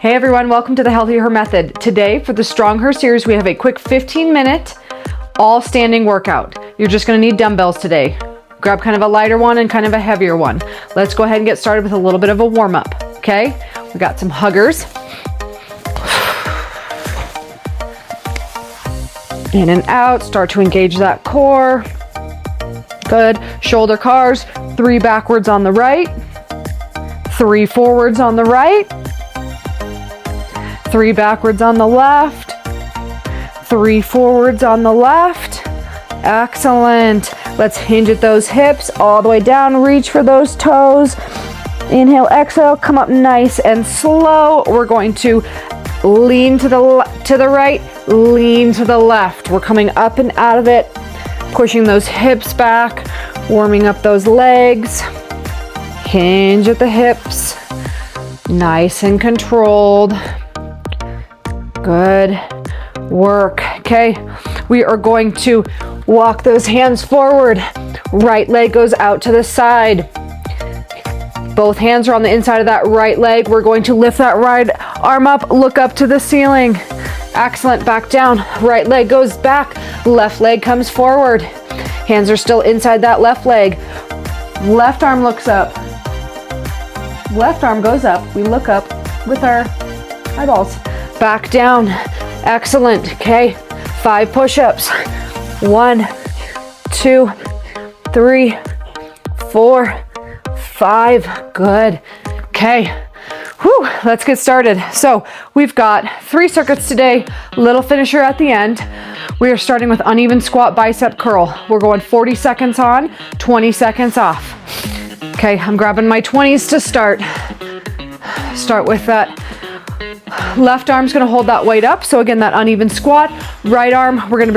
Hey everyone, welcome to the StongHER method. Today for the StongHER series, we have a quick 15-minute all standing workout. You're just gonna need dumbbells today. Grab kind of a lighter one and kind of a heavier one. Let's go ahead and get started with a little bit of a warm-up, okay? We got some huggers. In and out, start to engage that core. Good. Shoulder cars, 3 backwards on the right, 3 forwards on the right, 3 backwards on the left, 3 forwards on the left. Excellent. Let's hinge at those hips all the way down, reach for those toes. Inhale, exhale, come up nice and slow. We're going to lean to the right, lean to the left. We're coming up and out of it, pushing those hips back, warming up those legs. Hinge at the hips, nice and controlled. Good work. Okay, we are going to walk those hands forward. Right leg goes out to the side. Both hands are on the inside of that right leg. We're going to lift that right arm up, look up to the ceiling. Excellent, back down. Right leg goes back, left leg comes forward. Hands are still inside that left leg. Left arm looks up. Left arm goes up. We look up with our eyeballs. Back down. Excellent. Okay, 5 push-ups. 1, 2, 3, 4, 5. Good. Okay. Whew, let's get started. So we've got 3 circuits today, little finisher at the end. We are starting with uneven squat bicep curl. We're going 40 seconds on, 20 seconds off. Okay, I'm grabbing my 20s to start. Start with that. Left arm's gonna hold that weight up. So again, that uneven squat. Right arm, we're gonna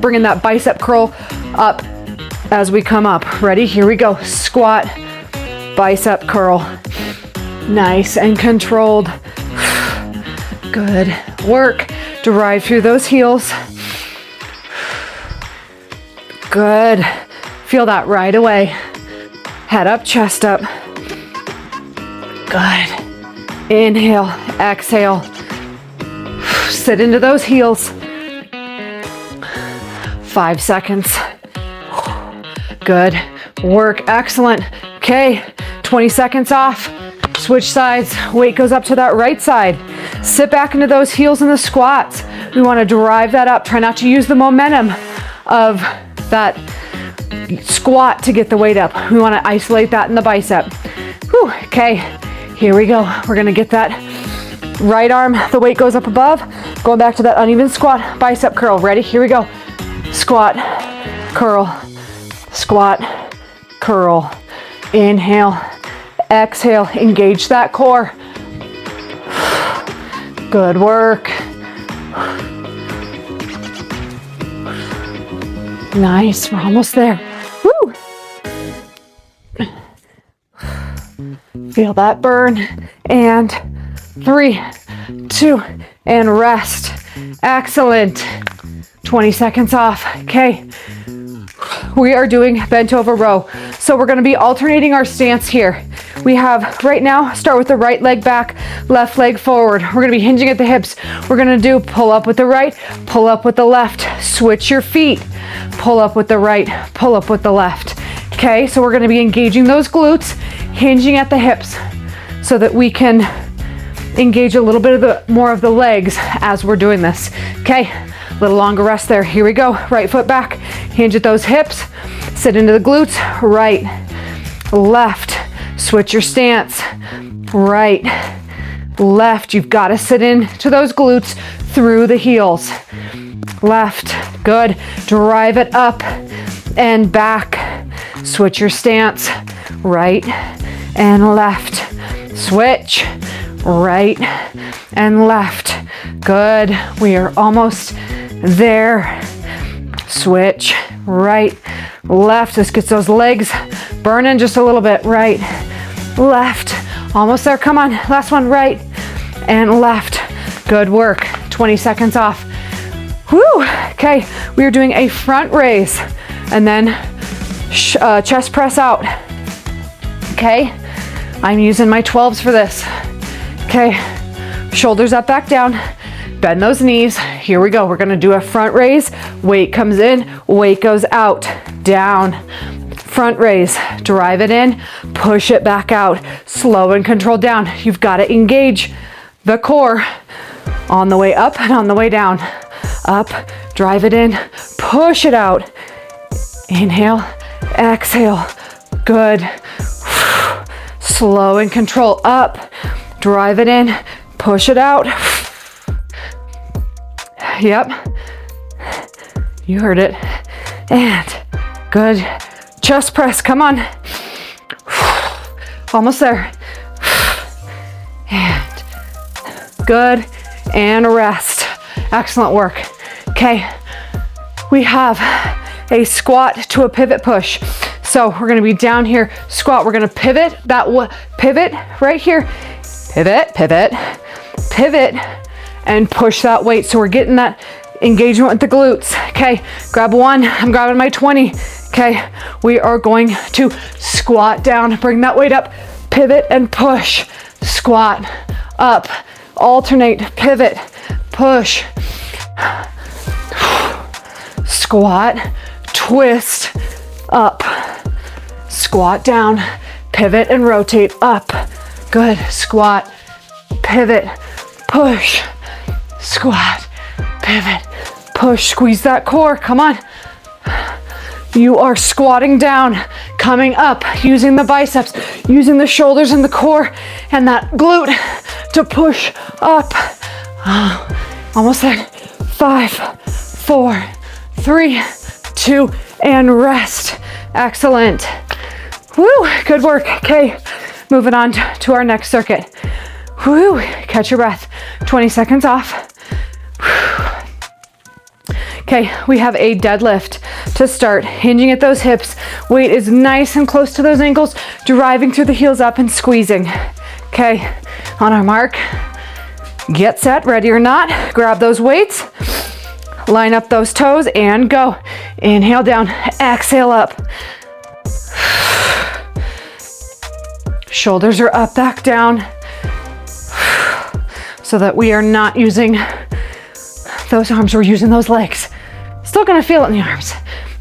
bring in that bicep curl up as we come up. Ready? Here we go. Squat, bicep curl. Nice and controlled. Good work. Drive through those heels. Good. Feel that right away. Head up, chest up. Good. Inhale, exhale. Sit into those heels. 5 seconds. Good work. Excellent. Okay, 20 seconds off. Switch sides. Weight goes up to that right side. Sit back into those heels in the squats. We want to drive that up. Try not to use the momentum of that squat to get the weight up. We want to isolate that in the bicep. Whew. Okay, here we go. We're going to get that right arm. The weight goes up above. Going back to that uneven squat, bicep curl. Ready? Here we go. Squat, curl, squat, curl. Inhale, exhale. Engage that core. Good work. Nice, we're almost there. Woo! Feel that burn. And 3, 2, and rest. Excellent. 20 seconds off. Okay. We are doing bent over row. So we're gonna be alternating our stance here. We have, right now, start with the right leg back, left leg forward. We're gonna be hinging at the hips. We're gonna do pull up with the right, pull up with the left. Switch your feet. Pull up with the right, pull up with the left. Okay, so we're gonna be engaging those glutes, hinging at the hips so that we can engage a little bit of more of the legs as we're doing this. Okay, a little longer rest there. Here we go. Right foot back, hinge at those hips, sit into the glutes, right, left, switch your stance, right, left. You've got to sit into those glutes through the heels. Left, good. Drive it up and back. Switch your stance, right and left. Switch, right and left. Good. We are almost there. Switch, right, left. This gets those legs burning just a little bit. Right, left. Almost there. Come on. Last one. Right and left. Good work. 20 seconds off. Whew. Okay, we are doing a front raise and then chest press out. Okay, I'm using my 12s for this. Okay, Shoulders up, back down. Bend those knees. Here we go. We're gonna do a front raise. Weight comes in, weight goes out, down. Front raise, drive it in, push it back out. Slow and controlled down. You've got to engage the core on the way up and on the way down. Up, drive it in, push it out. Inhale, exhale. Good. Slow and control. Up, drive it in, push it out. Yep. You heard it. And good. Chest press. Come on. Almost there. And good. And rest. Excellent work. Okay. We have a squat to a pivot push. So we're going to be down here, squat. We're going to pivot pivot right here. Pivot, pivot, pivot, and push that weight. So we're getting that engagement with the glutes. Okay, grab one. I'm grabbing my 20. Okay, we are going to squat down, bring that weight up, pivot and push, squat, up, alternate, pivot, push, squat, twist, up, squat down, pivot and rotate, up, good, squat, pivot, push, squat, pivot, push, squeeze that core, come on. You are squatting down, coming up, using the biceps, using the shoulders and the core and that glute to push up. Almost there. 5, 4, 3, 2, and rest. Excellent. Woo, good work. Okay, moving on to our next circuit. Woo, catch your breath. 20 seconds off. Okay, we have a deadlift to start, hinging at those hips. Weight is nice and close to those ankles, driving through the heels up and squeezing. Okay, on our mark, get set, ready or not, grab those weights, line up those toes and go. Inhale down, exhale up. Shoulders are up, back down, so that we are not using those arms, we're using those legs. Still gonna feel it in the arms.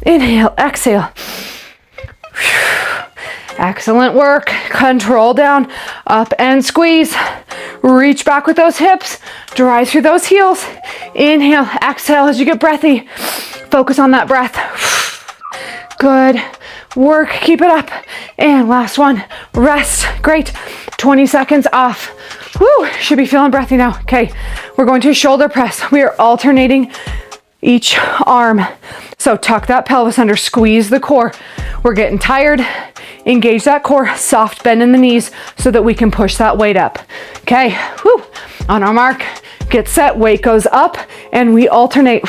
Inhale, exhale. Excellent work. Control down, up and squeeze. Reach back with those hips. Drive through those heels. Inhale, exhale as you get breathy. Focus on that breath. Good work. Keep it up. And last one, rest. Great. 20 seconds off. Woo, should be feeling breathy now. Okay, we're going to shoulder press. We are alternating each arm. So tuck that pelvis under, squeeze the core. We're getting tired. Engage that core, soft bend in the knees so that we can push that weight up. Okay, woo. On our mark, get set, weight goes up and we alternate.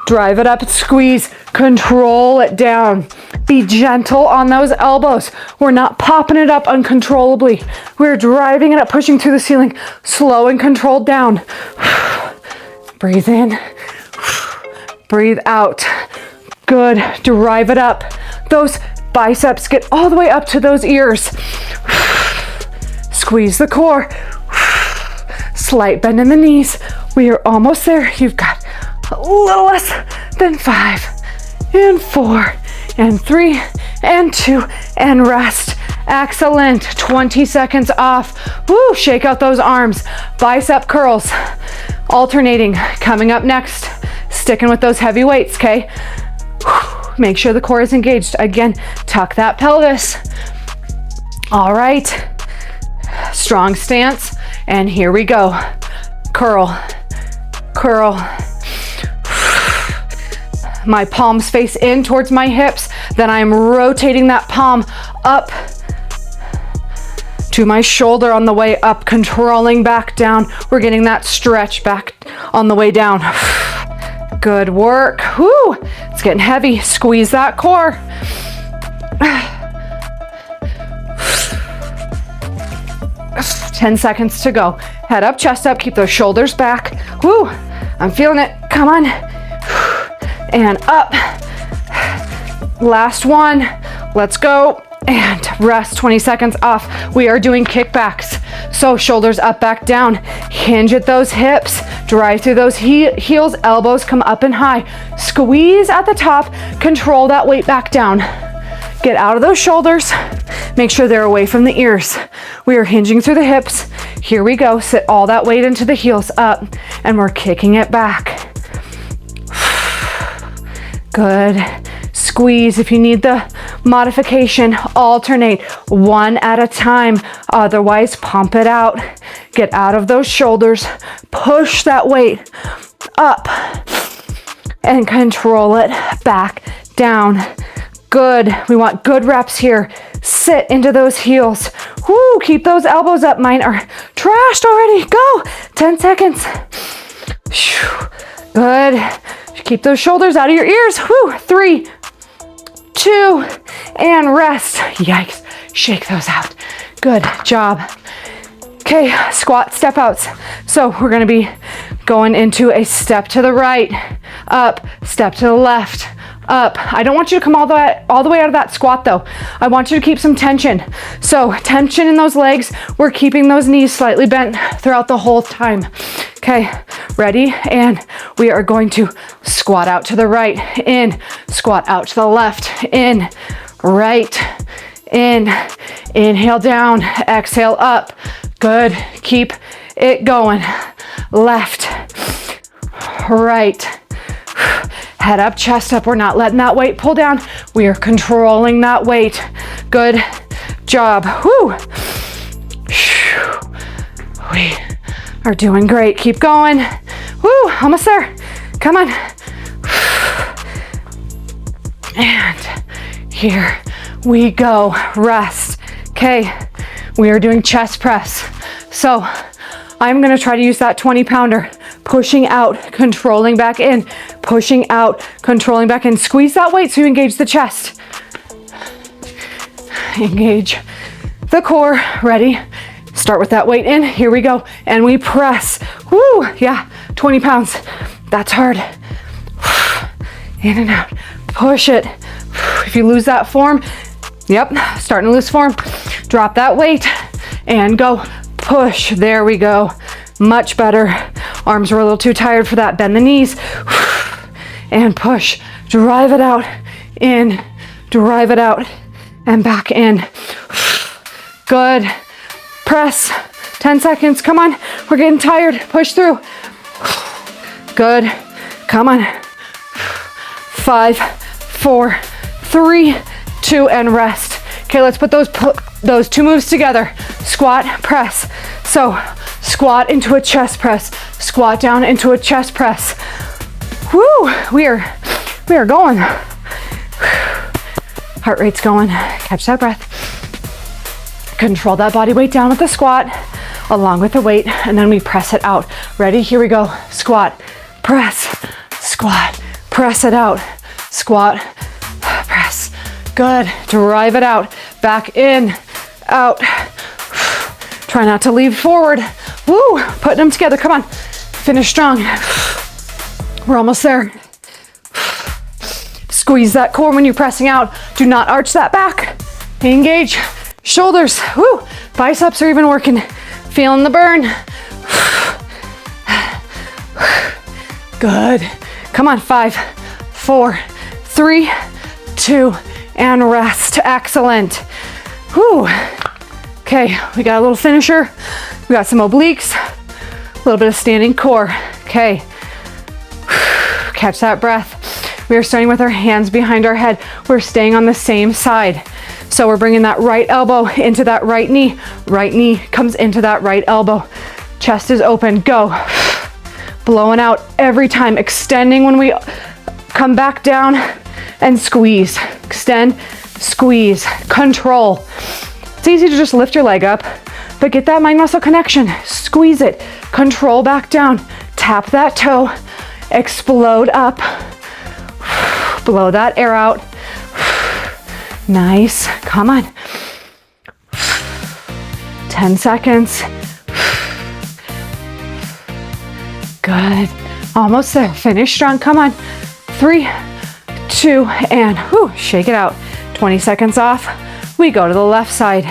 Drive it up, squeeze, control it down. Be gentle on those elbows. We're not popping it up uncontrollably. We're driving it up, pushing through the ceiling, slow and controlled down. Breathe in, breathe out. Good, drive it up. Those biceps get all the way up to those ears. Squeeze the core. Slight bend in the knees. We are almost there. You've got a little less than 5 and 4 and 3 and 2 and rest. Excellent. 20 seconds off. Woo, shake out those arms. Bicep curls. Alternating. Coming up next. Sticking with those heavy weights, okay? Make sure the core is engaged. Again, tuck that pelvis. All right. Strong stance. And here we go. Curl, curl. My palms face in towards my hips. Then I'm rotating that palm up to my shoulder on the way up, controlling back down. We're getting that stretch back on the way down. Good work. Whoo, it's getting heavy. Squeeze that core. Ten seconds to go. Head up, chest up, keep those shoulders back. Whoo, I'm feeling it. Come on. And up. Last one. Let's go. And rest. 20 seconds off. We are doing kickbacks. So shoulders up, back down. Hinge at those hips. Drive through those heels. Elbows come up and high. Squeeze at the top. Control that weight back down. Get out of those shoulders. Make sure they're away from the ears. We are hinging through the hips. Here we go. Sit all that weight into the heels up, and we're kicking it back. Good. Squeeze. If you need the modification, alternate one at a time. Otherwise, pump it out. Get out of those shoulders. Push that weight up and control it back down. Good. We want good reps here. Sit into those heels. Woo, keep those elbows up. Mine are trashed already. Go. 10 seconds. Good. Keep those shoulders out of your ears. Woo. 3, 2, and rest. Yikes. Shake those out. Good job. Okay, squat step outs. So we're gonna be going into a step to the right, up, step to the left, up. I don't want you to come all the way out of that squat though. I want you to keep some tension. So tension in those legs. We're keeping those knees slightly bent throughout the whole time. Okay, ready? And we are going to squat out to the right, in, squat out to the left, in, right, in, inhale down, exhale up. Good, keep it going. Left, right, head up, chest up. We're not letting that weight pull down. We are controlling that weight. Good job. Woo. We are doing great. Keep going. Woo, almost there. Come on. And here we go. Rest. Okay, we are doing chest press. So I'm gonna try to use that 20-pounder. Pushing out, controlling back in. Pushing out, controlling back in. Squeeze that weight so you engage the chest. Engage the core. Ready? Start with that weight in. Here we go. And we press. Woo, yeah, 20 pounds. That's hard. In and out. Push it. If you lose that form, yep, starting to lose form. Drop that weight and go. Push. There we go. Much better. Arms were a little too tired for that. Bend the knees and push. Drive it out. In. Drive it out and back in. Good. Press. 10 seconds. Come on. We're getting tired. Push through. Good. Come on. 5, 4, 3, 2, and rest. Okay, let's put those two moves together. Squat, press. So squat into a chest press. Squat down into a chest press. Woo! We are going. Heart rate's going. Catch that breath. Control that body weight down with the squat, along with the weight, and then we press it out. Ready? Here we go. Squat, press, squat, press it out. Squat, press. Good. Drive it out. Back in, out. Try not to leave forward. Woo! Putting them together. Come on. Finish strong. We're almost there. Squeeze that core when you're pressing out. Do not arch that back. Engage. Shoulders. Woo! Biceps are even working. Feeling the burn. Good. Come on. 5, 4, 3, 2, and rest. Excellent. Whew. Okay, we got a little finisher. We got some obliques, a little bit of standing core. Okay, catch that breath. We are starting with our hands behind our head. We're staying on the same side. So we're bringing that right elbow into that right knee. Right knee comes into that right elbow. Chest is open. Go. Blowing out every time. Extending when we come back down and squeeze. Extend, squeeze, control. It's easy to just lift your leg up, but get that mind muscle connection. Squeeze it, control back down. Tap that toe, explode up. Blow that air out. Nice, come on. 10 seconds. Good, almost there. Finish strong, come on. 3, 2, and whew, shake it out. 20 seconds off. We go to the left side.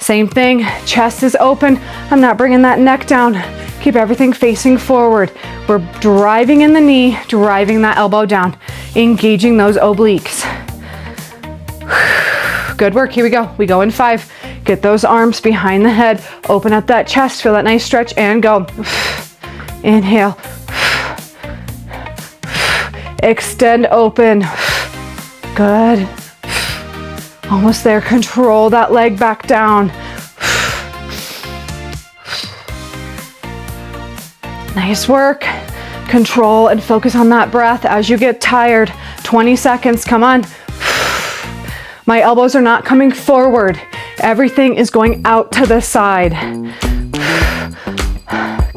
Same thing, chest is open. I'm not bringing that neck down. Keep everything facing forward. We're driving in the knee, driving that elbow down, engaging those obliques. Good work, here we go. We go in 5. Get those arms behind the head, open up that chest, feel that nice stretch, and go. Inhale. Extend, open. Good. Almost there, control that leg back down. Nice work. Control and focus on that breath as you get tired. 20 seconds, come on. My elbows are not coming forward. Everything is going out to the side.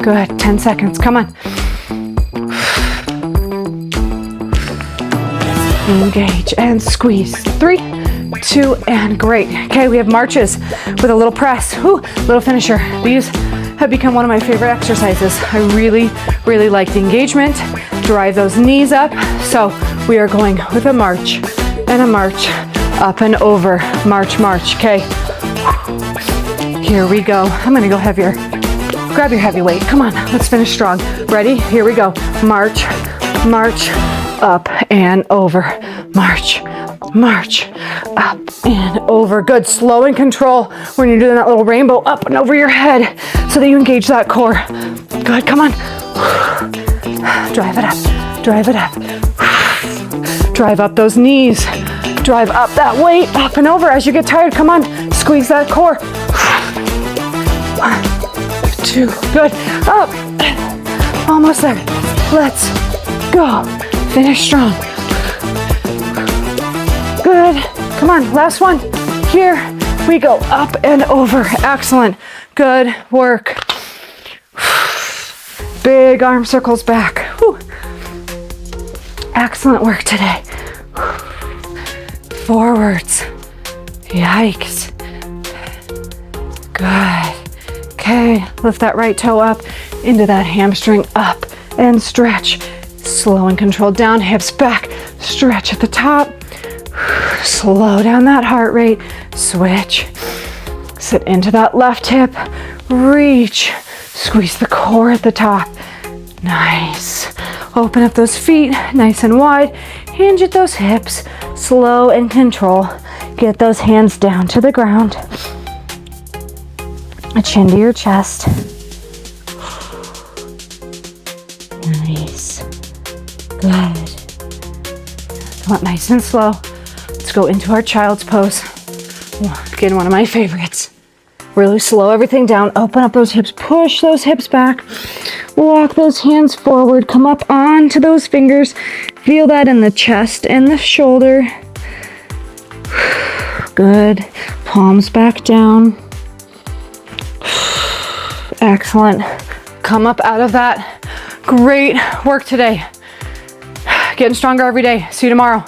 Good, 10 seconds, come on. Engage and squeeze. 3, 2, and great. Okay, we have marches with a little press. Ooh, little finisher. These have become one of my favorite exercises. I really, really like the engagement. Drive those knees up. So we are going with a march and a march, up and over, march, march. Okay, here we go. I'm gonna go heavier. Grab your heavy weight. Come on, let's finish strong. Ready? Here we go. March, march, up and over. March, march, up and over. Good, slow and control when you're doing that little rainbow up and over your head so that you engage that core. Good, come on. Drive it up, drive it up. Drive up those knees. Drive up that weight, up and over as you get tired. Come on, squeeze that core. 1, 2, good, up. Almost there. Let's go. Finish strong. Good. Come on, last one. Here we go, up and over. Excellent. Good work. Big arm circles back. Whew. Excellent work today. Forwards. Yikes. Good. Okay, lift that right toe up into that hamstring, up and stretch. Slow and controlled down, hips back, stretch at the top. Slow down that heart rate, switch. Sit into that left hip, reach, squeeze the core at the top. Nice. Open up those feet nice and wide, hinge at those hips, slow and control. Get those hands down to the ground. A chin to your chest. Nice. Good. Come on, nice and slow. Let's go into our child's pose. Again, one of my favorites. Really slow everything down. Open up those hips. Push those hips back. Walk those hands forward. Come up onto those fingers. Feel that in the chest and the shoulder. Good. Palms back down. Excellent. Come up out of that. Great work today. Getting stronger every day. See you tomorrow.